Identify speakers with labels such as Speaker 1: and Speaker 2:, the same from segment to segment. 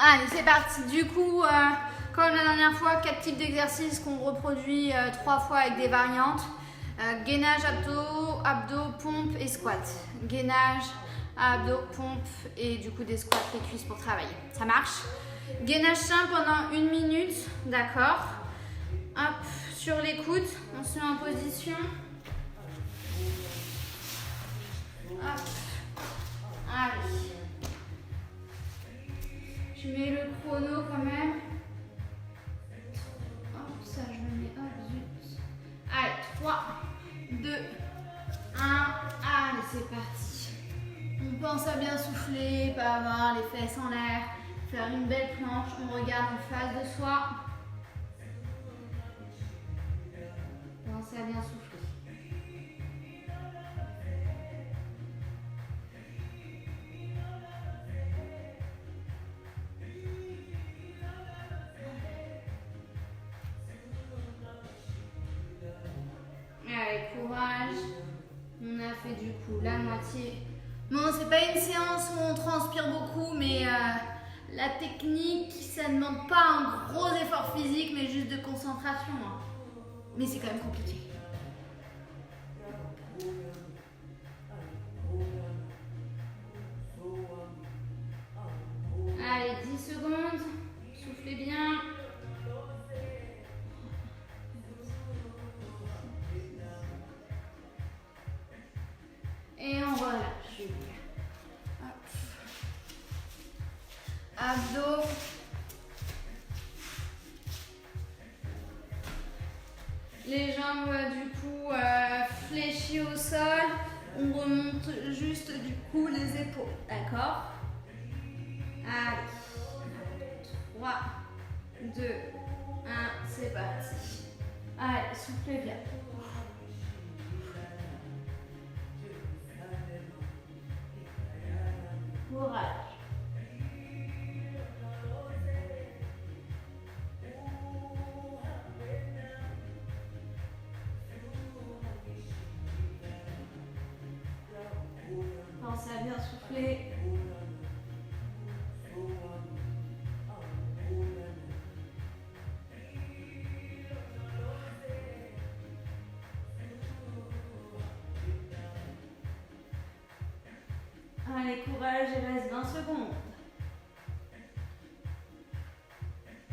Speaker 1: Allez, c'est parti. Du coup, comme la dernière fois, 4 types d'exercices qu'on reproduit 3 fois avec des variantes. Gainage, abdos, pompe et squat. Gainage, abdos, pompe et du coup des squats, les cuisses pour travailler. Ça marche? Gainage simple pendant 1 minute, d'accord? Hop, sur les coudes, on se met en position. Hop, allez. Je mets le chrono quand même. Hop, ça je me mets, hop, zut. Allez, 3, 2, 1, allez, c'est parti. On pense à bien souffler, pas avoir les fesses en l'air, faire une belle planche, on regarde en face de soi. Pensez à bien souffler. Allez, courage. On a fait du coup la moitié. Bon, c'est pas une séance où on transpire beaucoup, mais la technique, ça ne demande pas un gros effort physique, mais juste de concentration. Hein. Mais c'est quand même compliqué. Allez, 10 secondes. Soufflez bien. Et on relâche. Hop. Abdos. Les jambes du coup fléchies au sol. On remonte juste du coup les épaules. D'accord? Allez. 3, 2, 1, c'est parti. Allez, soufflez bien. Courage. Pensez à bien souffler. Allez, courage, il reste 20 secondes.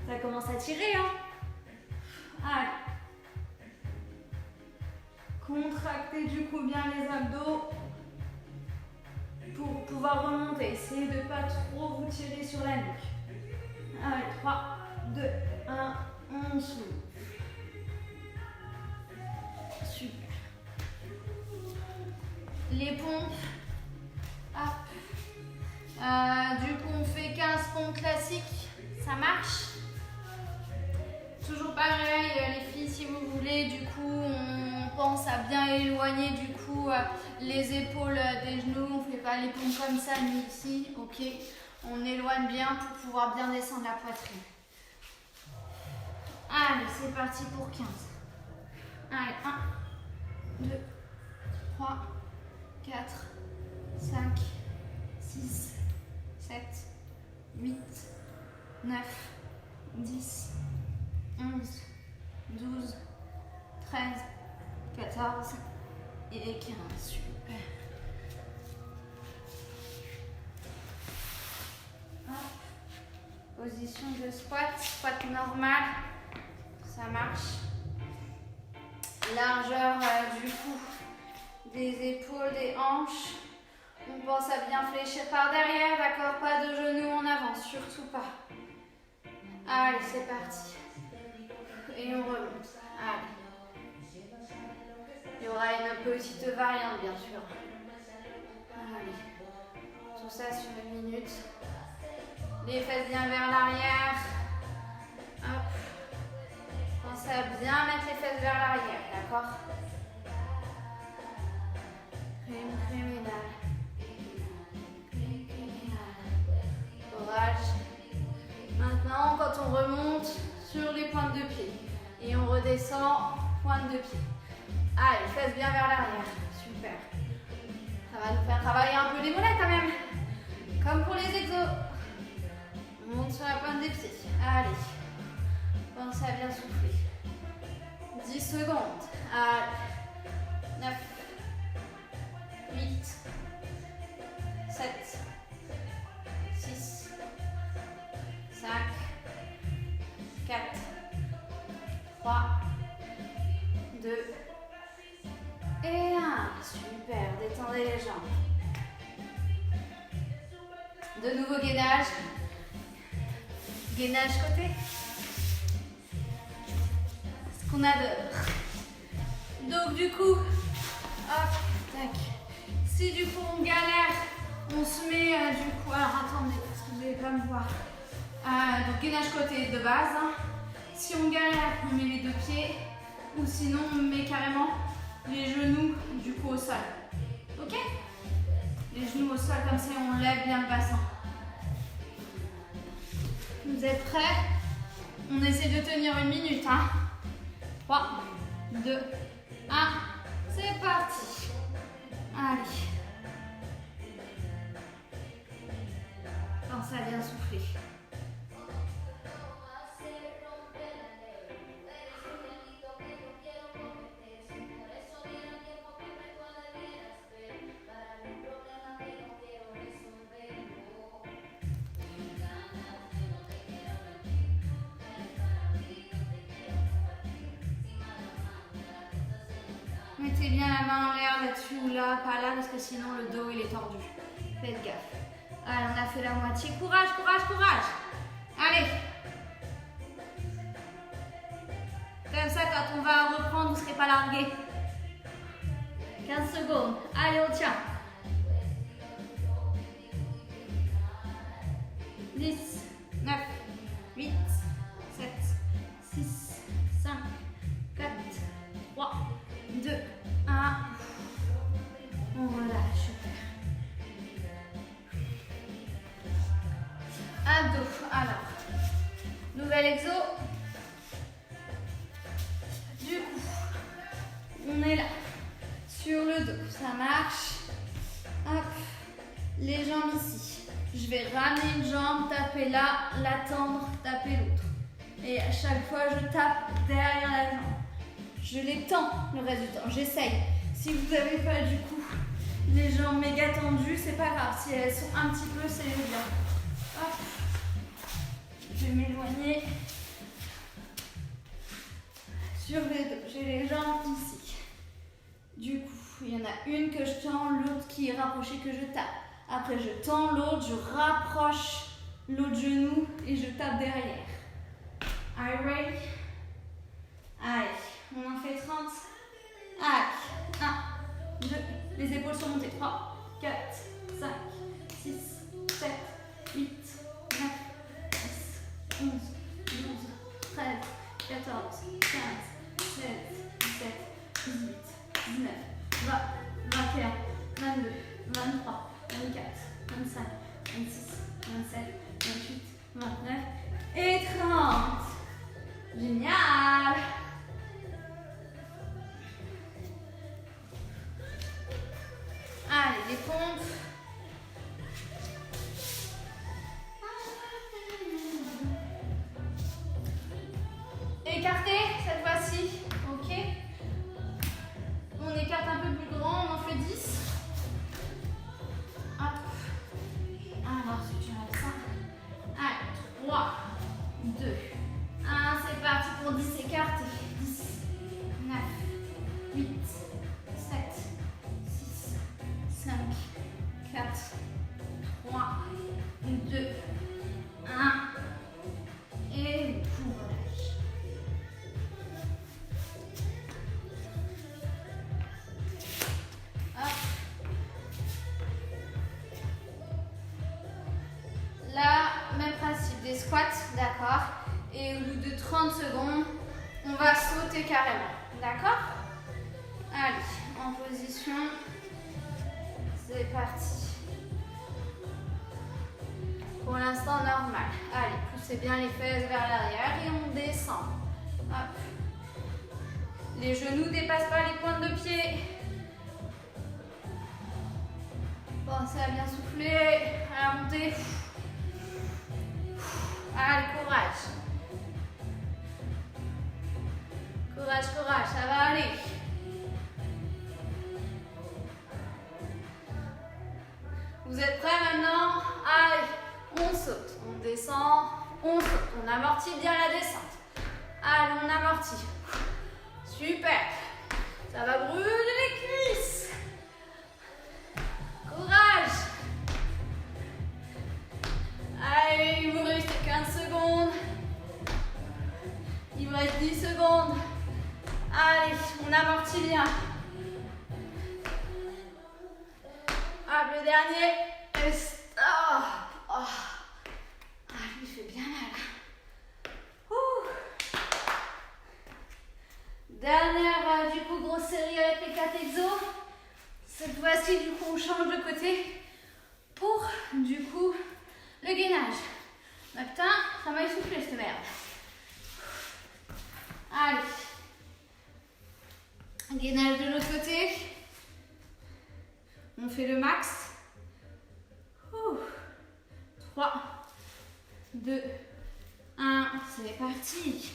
Speaker 1: Ça commence à tirer, hein? Allez. Contractez du coup bien les abdos pour pouvoir remonter. Essayez de ne pas trop vous tirer sur la nuque. Allez, 3, 2, 1, on souffle. Super. Les pompes. Du coup, on fait 15 pompes classiques. Ça marche? Toujours pareil, les filles, si vous voulez, du coup, on pense à bien éloigner du coup les épaules des genoux. On ne fait pas les pompes comme ça, ni ici. Ok. On éloigne bien pour pouvoir bien descendre la poitrine. Allez, c'est parti pour 15. Allez, 1, 2, 3, 4, 5, 6, 7, 8, 9, 10, 11, 12, 13, 14 et 15. Super. Hop. Position de squat normal. Ça marche. Largeur du cou, des épaules, des hanches. On pense à bien fléchir par derrière, d'accord? Pas de genoux en avant, surtout pas. Allez, c'est parti. Et on remonte. Allez. Il y aura une petite variante, bien sûr. Allez. Tout ça sur 1 minute. Les fesses bien vers l'arrière. Hop. Pensez à bien mettre les fesses vers l'arrière, d'accord? Criminal. Courage. Maintenant, quand on remonte sur les pointes de pied et on redescend, pointe de pied. Allez, fesses bien vers l'arrière. Super. Ça va nous faire travailler un peu les mollets quand même. Comme pour les exos. Monte sur la pointe des pieds. Allez. Pensez à bien souffler. 10 secondes. Allez. 9, 8, 7, 6, 5, 4, 3, 2 et 1. Super, détendez les jambes. De nouveau gainage. Gainage côté. Ce qu'on adore. Donc du coup, hop, tac. Si du coup on galère, on se met du coup. Alors attendez, parce que vous n'allez pas me voir. Donc gainage côté de base. Hein. Si on galère, on met les deux pieds. Ou sinon on met carrément les genoux du coup au sol. Ok? Les genoux au sol comme ça on lève bien le bassin. Vous êtes prêts? On essaie de tenir 1 minute. Hein. 3, 2, 1. C'est parti. Allez. Pensez à bien souffler. Mettez bien la main en l'air là-dessus ou là, pas là parce que sinon le dos il est tordu. Faites gaffe. Allez, on a fait la moitié. Courage, courage, courage. Allez. Comme ça, quand on va reprendre, vous ne serez pas largué. 15 secondes. Allez, on tient. 10, 9, 8, 7, 6, 5, 4, 3, 2, 1. On relâche. Abdos. Alors, nouvel exo. Du coup, on est là, sur le dos. Ça marche. Hop. Les jambes ici. Je vais ramener une jambe, taper là, la tendre, taper l'autre. Et à chaque fois, je tape derrière la jambe. Je les tends le reste du temps. J'essaye. Si vous n'avez pas du coup les jambes méga tendues, c'est pas grave. Si elles sont un petit peu, c'est bien. Hop. Je vais m'éloigner sur les dos. J'ai les jambes ici. Du coup, il y en a une que je tends, l'autre qui est rapprochée que je tape. Après, je tends l'autre, je rapproche l'autre genou et je tape derrière. Are you ready? Allez, on en fait 30. Allez, 1, 2, les épaules sont montées. 3, 4, 5, 6, 7, 8, 9, 10, 11, 12, 13, 14, 15, 16, 17, 18, 19, 20, 21, 22, 23, 24, 25, 26, 27, 28, 29 et 30. Génial! Allez, les pompes. Écartez cette fois-ci, ok? On écarte un peu plus grand, on en fait 10. Hop. Alors, si tu as ça. Allez, 3, 2, 1, c'est parti pour 10 écartés. 10, 9, 8, 7, 6, 5, 4, 3, 2, 1. Et vous relâchez. Hop. Là, même principe, des squats, d'accord? Et au bout de 30 secondes, on va sauter carrément, d'accord? Allez, en position, c'est parti. Pour l'instant, normal. Allez, poussez bien les fesses vers l'arrière et on descend. Hop. Les genoux ne dépassent pas les pointes de pied. Pensez à bien souffler, à la montée. Allez, courage. Courage, courage, ça va aller. Vous êtes prêts maintenant? Allez, on saute, on descend, on saute, on amortit bien la descente. Allez, on amortit. Super. Ça va brûler les cuisses. Courage. Allez, il vous reste 15 secondes. Il vous reste 10 secondes. Allez, on amortit bien. Hop, le dernier. Et stop. Oh. Ah, il fait bien mal. Dernière, du coup, grosse série avec les 4 exos. Cette fois-ci, du coup, on change de côté pour, du coup, le gainage. Ah, putain, ça m'a essoufflé cette merde. Allez. Gainage de l'autre côté. On fait le max. 3, 2, 1, c'est parti.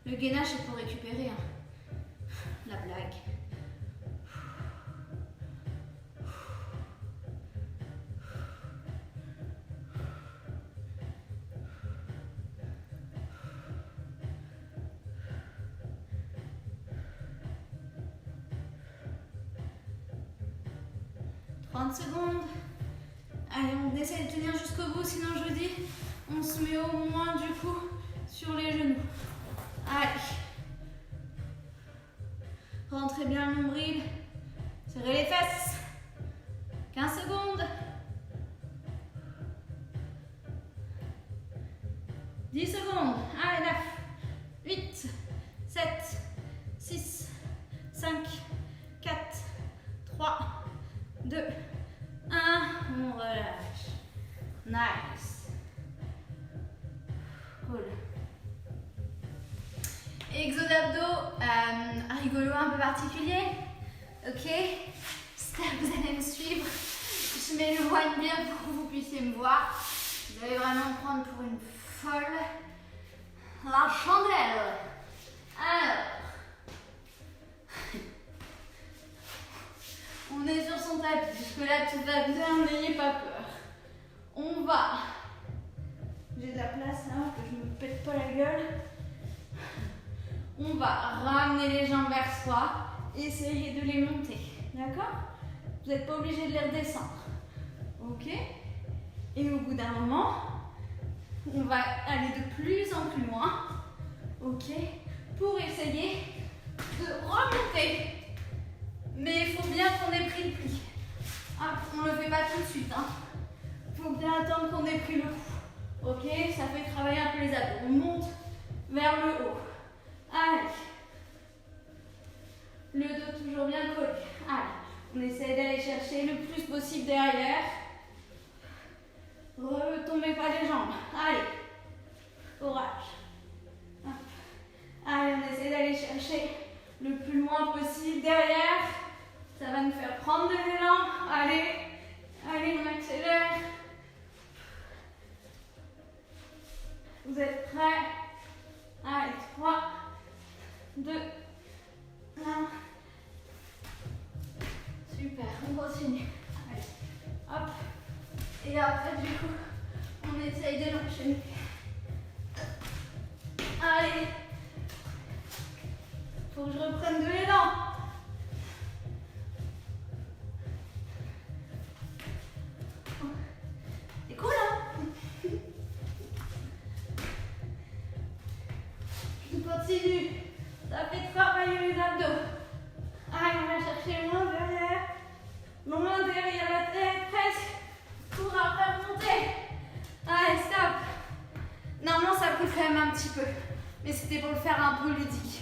Speaker 1: Le gainage, c'est pour récupérer. Hein. La blague. Secondes. Allez, on essaie de tenir jusqu'au bout, sinon je vous dis, on se met au moins du coup sur les genoux. Allez. Rentrez bien le nombril. Serrez les fesses. 15 secondes. 10 secondes. Allez, 9, 8, 7, 6, 5, 4, 3, 2, 1, on relâche. Nice. Cool. Exo d'abdos, rigolo un peu particulier. Ok. J'espère que vous allez me suivre. Je m'éloigne bien pour que vous puissiez me voir. Vous allez vraiment me prendre pour une folle. La chandelle. Alors. On est sur son tapis. Jusque-là, tout va bien, n'ayez pas peur. On va. J'ai de la place là, que je ne me pète pas la gueule. On va ramener les jambes vers soi. Essayez de les monter. D'accord? Vous n'êtes pas obligé de les redescendre. Ok? Et au bout d'un moment, on va aller de plus en plus loin. Ok? Pour essayer de remonter. Mais il faut bien qu'on ait pris le pli. Ah, on ne le fait pas tout de suite. Il faut bien attendre qu'on ait pris le coup. Ok, ça fait travailler un peu les abdos. On monte vers le haut. Allez. Le dos toujours bien collé. Allez, on essaie d'aller chercher le plus possible derrière. Retombez pas les jambes. Allez. Courage. Hop. Allez, on essaie d'aller chercher le plus loin possible derrière. Ça va nous faire prendre de l'élan. Allez, allez, on accélère. Vous êtes prêts? Allez, 3, 2, 1. Super, on continue. Allez, hop. Et après, du coup, on essaye de l'enchaîner. Allez. Faut que je reprenne de l'élan. C'est cool, hein? Je continue. Ça fait travailler les abdos. Allez, on va chercher loin derrière la tête, presque, pour après remonter. Allez, stop. Normalement, ça coûte quand même un petit peu, mais c'était pour le faire un peu ludique.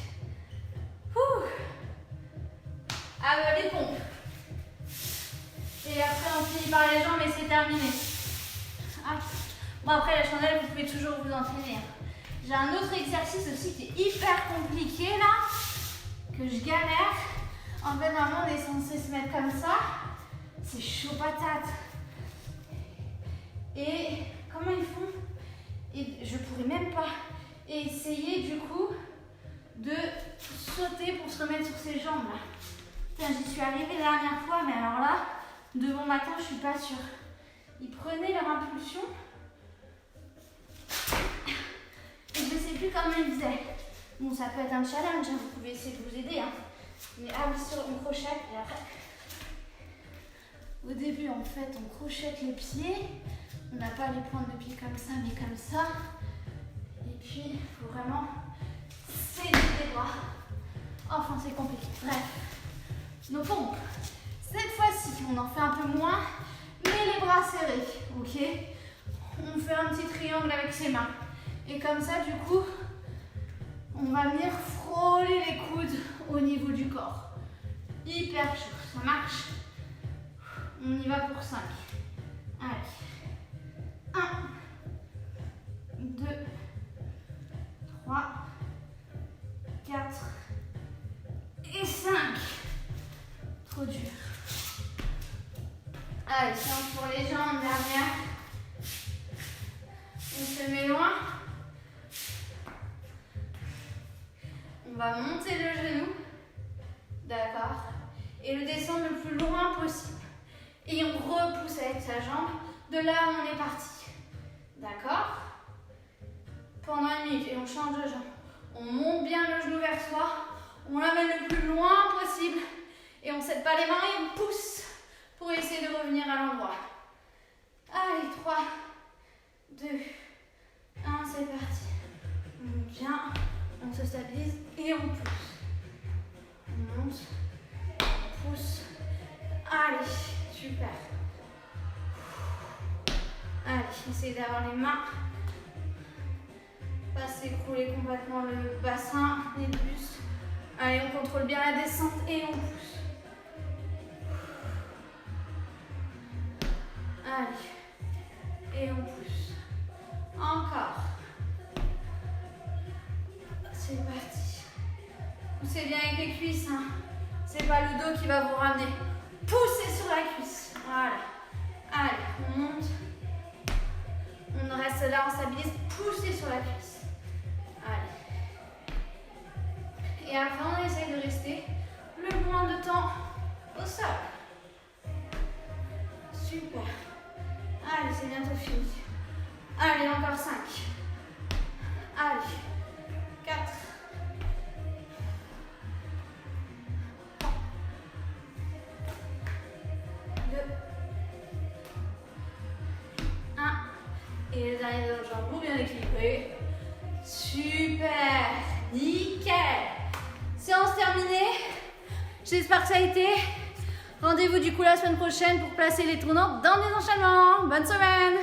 Speaker 1: Ah, les pompes. Et après, on finit par les jambes et c'est terminé. Ah. Bon, après, la chandelle, vous pouvez toujours vous entraîner. J'ai un autre exercice aussi qui est hyper compliqué là, que je galère. En fait, normalement, on est censé se mettre comme ça. C'est chaud patate. Et comment ils font? Et je pourrais même pas essayer du coup de sauter pour se remettre sur ses jambes là. Putain, j'y suis arrivée la dernière fois, mais alors là, de bon matin, je suis pas sûre. Ils prenaient leur impulsion et je sais plus comment ils faisaient. Bon, ça peut être un challenge, hein, vous pouvez essayer de vous aider. Hein. Mais ah oui, on crochette et après. Au début, en fait, on crochette les pieds. On n'a pas les pointes de pied comme ça, mais comme ça. Et puis, il faut vraiment serrer les bras. Enfin, c'est compliqué. Bref, nos pompes. Cette fois-ci, on en fait un peu moins, mais les bras serrés. Ok? On fait un petit triangle avec ses mains. Et comme ça, du coup, on va venir frôler les coudes au niveau du corps. Hyper chaud. Ça marche? On y va pour 5. Allez. 1, 2, 3, 4 et 5. Trop dur. Allez, séance pour les jambes, dernière. On se met loin. On va monter le genou. D'accord. Et le descendre le plus loin possible. Et on repousse avec sa jambe de là où on est parti. D'accord? Pendant 1 minute. Et on change de jambe. On monte bien le genou vers soi. On l'amène le plus loin possible. Et on ne cède pas les mains et on pousse pour essayer de revenir à l'endroit. Allez, 3, 2, 1, c'est parti. On monte bien. On se stabilise et on pousse. On monte. On pousse. Allez, super. Allez, essayez d'avoir les mains. Pas s'écrouler complètement le bassin, les bustes. Allez, on contrôle bien la descente et on pousse. Allez. Et on pousse. Encore. C'est parti. Poussez bien avec les cuisses. Hein. C'est pas le dos qui va vous ramener. Poussez sur la cuisse. Voilà. Allez, on monte. On reste là, on stabilise. Poussez sur la cuisse. Allez. Et après, on essaye de rester le moins de temps au sol. Super. Allez, c'est bientôt fini. Allez, encore 5. Allez. 4. 2. 1. Et le dernier de jambe bien équilibré. Super. Nickel. Séance terminée. J'espère que ça a été. Rendez-vous du coup la semaine prochaine pour placer les tournants dans des enchaînements. Bonne semaine.